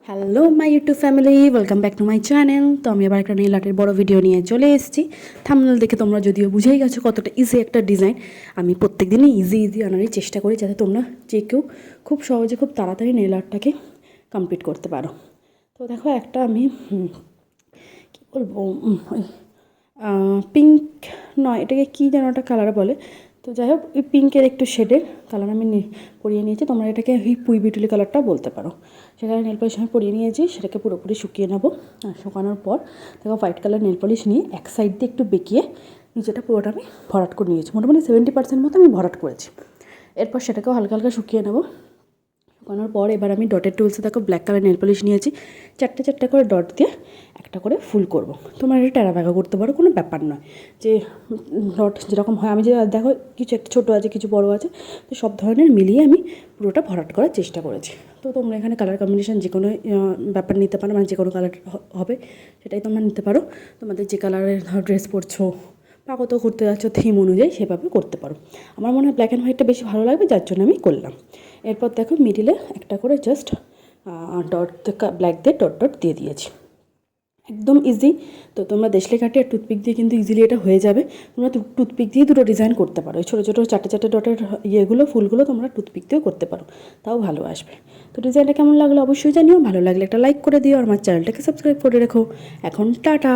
Hello my YouTube family, welcome back to my channel. তো আমি আবার একটা নেল আর্টের বড় ভিডিও নিয়ে চলে এসেছি। থাম্বনেল দেখে তোমরা যদিও বুঝেই গেছো কতটা ইজি একটা ডিজাইন। আমি প্রত্যেক দিনই ইজি আনারই চেষ্টা করি, যাতে তোমরা যে কেউ খুব সহজে খুব তাড়াতাড়ি নেল আর্টটাকে কমপ্লিট করতে পারো। তো দেখো একটা আমি কী বলবো, ওই পিঙ্ক নয়, এটাকে কী যেন একটা কালার বলে। তো যাই হোক, ওই পিঙ্কের একটু শেডের কালার আমি পরিয়ে নিয়েছি। তোমরা এটাকে ওই পুই বিটুলি কালারটা বলতে পারো। সেখানে নেল পলিশ আমি পরিয়ে নিয়েছি, সেটাকে পুরোপুরি শুকিয়ে নেবো। আর শুকানোর পর দেখো হোয়াইট কালার নেল পলিশ নিয়ে এক সাইড দিয়ে একটু বেঁকিয়ে নিচেটা পুরোটা আমি ভরাট করে নিয়েছি। মোটামুটি 70% মতো আমি ভরাট করেছি। এরপর সেটাকেও হালকা হালকা শুকিয়ে নেবো। শুকানোর পর এবার আমি ডটের টুলসে দেখো ব্ল্যাক কালার নেল পলিশ নিয়েছি। চারটে চারটে করে ডট দিয়ে একটা করে ফুল করব। তোমরা এটা টেরা ব্যাগা করতে পারো, কোনো ব্যাপার নয়। যে ডট যেরকম হয়, আমি যে দেখো কিছু একটা ছোটো আছে, কিছু বড়ো আছে, তো সব ধরনের মিলিয়ে আমি পুরোটা ভরাট করার চেষ্টা করেছি। তো তোমরা এখানে কালার কম্বিনেশন যে কোনো ব্যাপার নিতে পারো, মানে যে কোনো কালার হবে সেটাই তোমরা নিতে পারো। তোমাদের যে কালারের ড্রেস পরছো বা কত ঘুরতে যাচ্ছ থিম অনুযায়ী সেভাবে করতে পারো। আমার মনে হয় ব্ল্যাক অ্যান্ড হোয়াইটটা বেশি ভালো লাগবে, যার জন্য আমি করলাম। এরপর দেখো মিডিলে একটা করে জাস্ট ডট ব্ল্যাক দিয়ে ডট ডট দিয়ে দিয়েছি। একদম ইজি। তো তোমরা দেশলাই কাঠি আর টুথপিক দিয়ে কিন্তু ইজিলি এটা হয়ে যাবে। তোমরা টুথপিক দিয়ে দুটো ডিজাইন করতে পারো। এই ছোটো ছোটো চারটে চারটে ডটের ইয়েগুলো ফুলগুলো তোমরা টুথপিক দিয়েও করতে পারো, তাও ভালো আসবে। তো ডিজাইনটা কেমন লাগলো অবশ্যই জানিও। ভালো লাগলে একটা লাইক করে দিও আর আমার চ্যানেলটাকে সাবস্ক্রাইব করে রেখো। এখন টাটা।